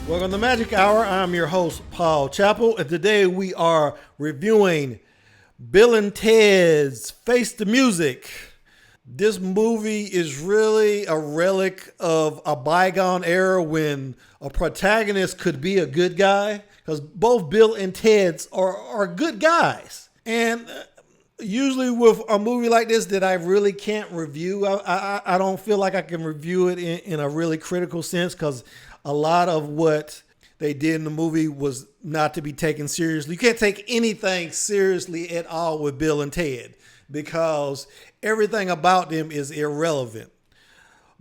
Welcome to Magic Hour. I'm your host, Paul Chappell, and today we are reviewing Bill and Ted's Face the Music. This movie is really a relic of a bygone era when a protagonist could be a good guy, because both Bill and Ted's are good guys. And usually with a movie like this that I really can't review, I don't feel like I can review it in a really critical sense, because a lot of what they did in the movie was not to be taken seriously. You can't take anything seriously at all with Bill and Ted because everything about them is irrelevant.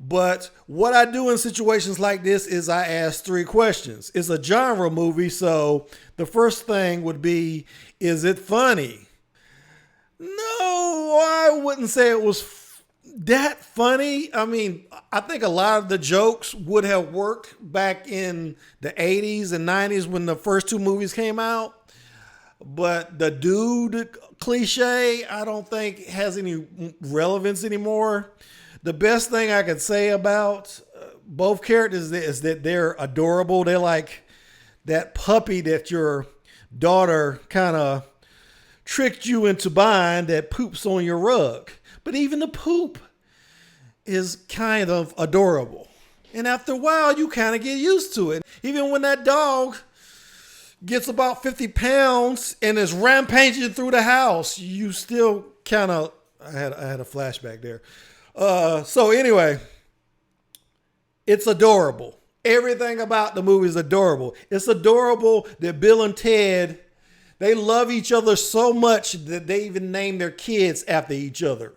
But what I do in situations like this is I ask three questions. It's a genre movie, so the first thing would be, is it funny? No, I wouldn't say it was that funny. I mean, I think a lot of the jokes would have worked back in the 80s and 90s when the first two movies came out. But the dude cliche, I don't think has any relevance anymore. The best thing I could say about both characters is that they're adorable. They're like that puppy that your daughter kind of tricked you into buying that poops on your rug. But even the poop is kind of adorable. And after a while, you kind of get used to it. Even when that dog gets about 50 pounds and is rampaging through the house, you still kind of, I had a flashback there. So anyway, it's adorable. Everything about the movie is adorable. It's adorable that Bill and Ted, they love each other so much that they even name their kids after each other.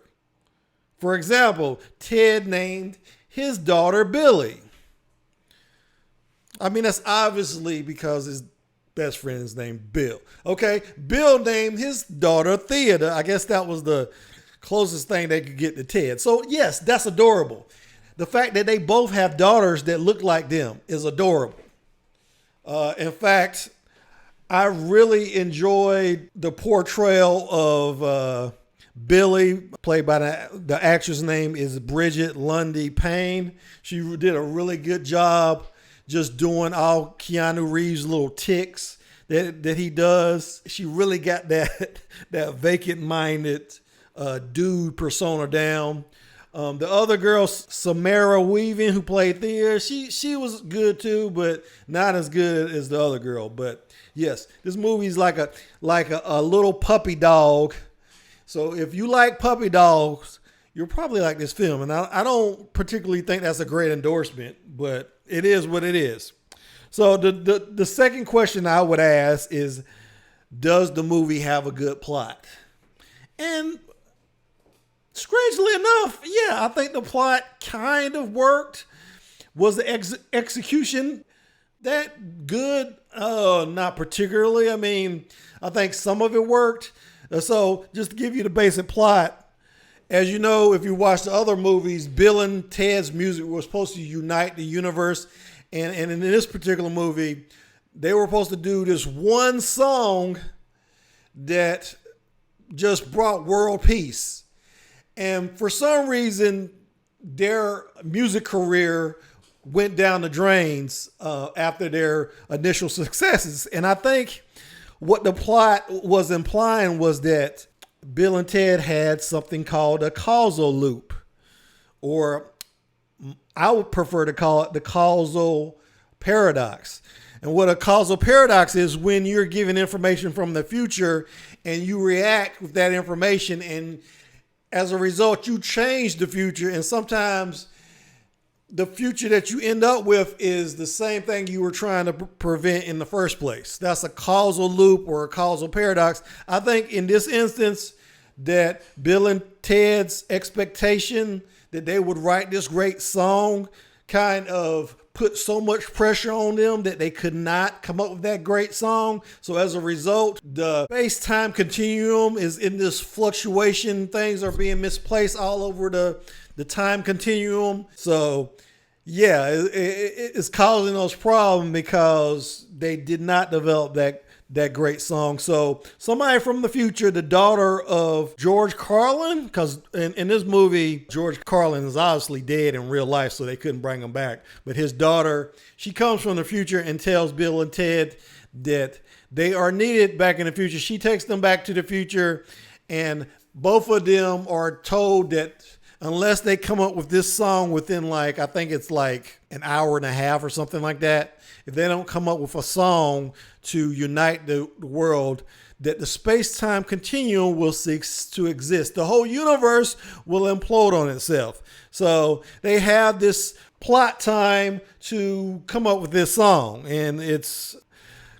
For example, Ted named his daughter Billy. I mean, that's obviously because his best friend is named Bill. Okay, Bill named his daughter Theodore. I guess that was the closest thing they could get to Ted. So yes, that's adorable. The fact that they both have daughters that look like them is adorable. In fact, I really enjoyed the portrayal of Billy, played by the actress name is Bridget Lundy Payne. She did a really good job just doing all Keanu Reeves' little ticks that he does. She really got that vacant-minded dude persona down. The other girl, Samara Weaving, who played Thea, she was good too, but not as good as the other girl. But yes, this movie's like a little puppy dog. So if you like puppy dogs, you'll probably like this film. And I don't particularly think that's a great endorsement, but it is what it is. So the second question I would ask is, does the movie have a good plot? And strangely enough, yeah, I think the plot kind of worked. Was the execution that good? Not particularly. I mean, I think some of it worked. So just to give you the basic plot, as you know, if you watch the other movies, Bill and Ted's music was supposed to unite the universe. And in this particular movie, they were supposed to do this one song that just brought world peace. And for some reason, their music career went down the drains after their initial successes. And I think what the plot was implying was that Bill and Ted had something called a causal loop, or I would prefer to call it the causal paradox. And what a causal paradox is when you're given information from the future and you react with that information, and as a result, you change the future. And sometimes the future that you end up with is the same thing you were trying to prevent in the first place. That's a causal loop or a causal paradox. I think in this instance that Bill and Ted's expectation that they would write this great song kind of put so much pressure on them that they could not come up with that great song. So as a result, the space-time continuum is in this fluctuation. Things are being misplaced all over the time continuum. So yeah, it's causing those problems because they did not develop that great song. So somebody from the future, the daughter of George Carlin, because in this movie, George Carlin is obviously dead in real life, so they couldn't bring him back. But his daughter, she comes from the future and tells Bill and Ted that they are needed back in the future. She takes them back to the future, and both of them are told that unless they come up with this song within I think it's like an hour and a half or something like that, if they don't come up with a song to unite the world, that the space-time continuum will cease to exist. The whole universe will implode on itself. So they have this plot time to come up with this song, and it's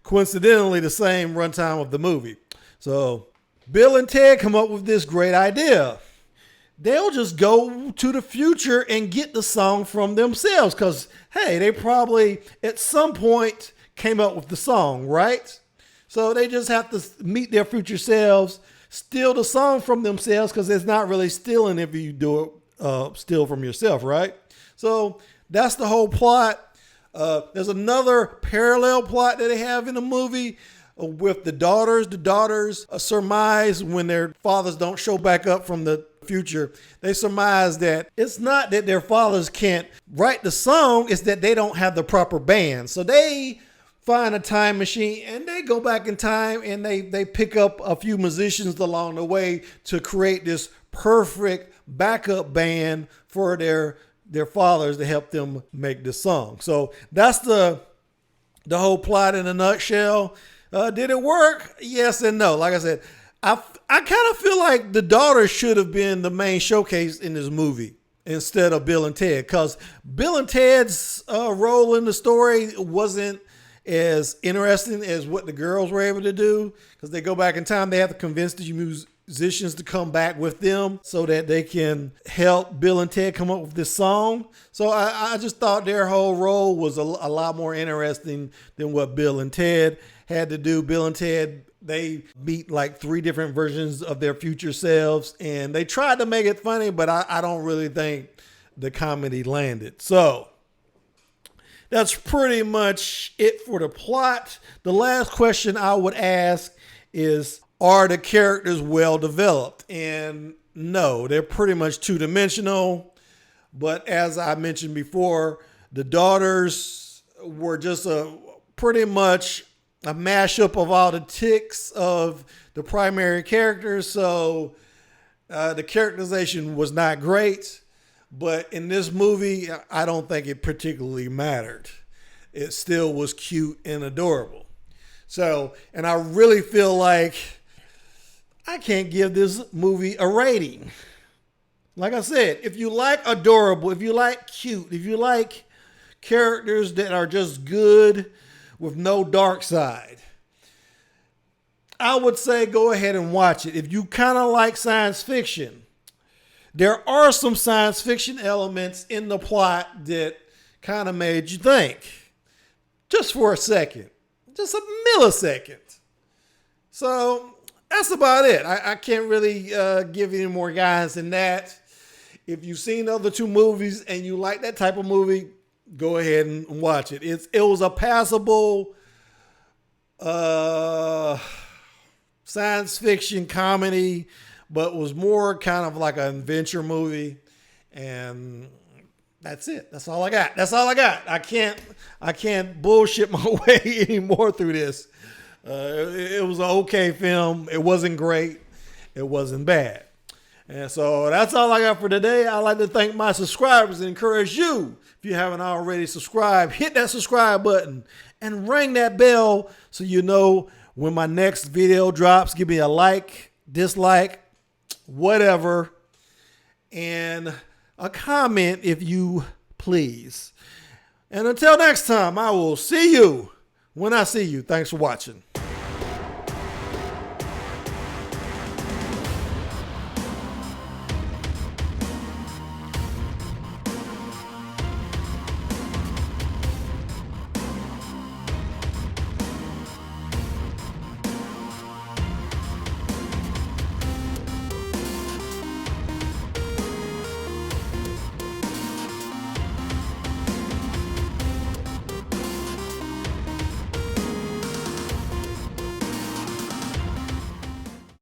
coincidentally the same runtime of the movie. So Bill and Ted come up with this great idea. They'll just go to the future and get the song from themselves because, hey, they probably at some point came up with the song, right? So they just have to meet their future selves, steal the song from themselves because it's not really stealing if you do it steal from yourself, right? So that's the whole plot. There's another parallel plot that they have in the movie with the daughters. The daughters surmise when their fathers don't show back up from the future, they surmise that it's not that their fathers can't write the song, it's that they don't have the proper band. So they find a time machine and they go back in time and they pick up a few musicians along the way to create this perfect backup band for their fathers to help them make the song. So that's the whole plot in a nutshell. Did it work? Yes and no. Like I said, I kind of feel like the daughter should have been the main showcase in this movie instead of Bill and Ted, because Bill and Ted's role in the story wasn't as interesting as what the girls were able to do, because they go back in time. They have to convince the musicians to come back with them so that they can help Bill and Ted come up with this song. So I just thought their whole role was a lot more interesting than what Bill and Ted had to do. Bill and Ted, they meet like 3 different versions of their future selves, and they tried to make it funny, but I don't really think the comedy landed. So that's pretty much it for the plot. The last question I would ask is, are the characters well developed? And no, they're pretty much two-dimensional. But as I mentioned before, the daughters were just pretty much a mashup of all the tics of the primary characters. So the characterization was not great. But in this movie, I don't think it particularly mattered. It still was cute and adorable. So, and I really feel like I can't give this movie a rating. Like I said, if you like adorable, if you like cute, if you like characters that are just good with no dark side, I would say go ahead and watch it. If you kind of like science fiction, there are some science fiction elements in the plot that kind of made you think. Just for a second. Just a millisecond. So that's about it. I can't really give you any more guidance than that. If you've seen the other 2 movies and you like that type of movie, go ahead and watch it. It was a passable science fiction comedy, but was more kind of like an adventure movie. And that's it. That's all I got. I can't bullshit my way anymore through this. It was an okay film. It wasn't great. It wasn't bad. And so that's all I got for today. I'd like to thank my subscribers and encourage you, if you haven't already subscribed, hit that subscribe button and ring that bell so you know when my next video drops. Give me a like, dislike, whatever, and a comment if you please. And until next time, I will see you when I see you. Thanks for watching.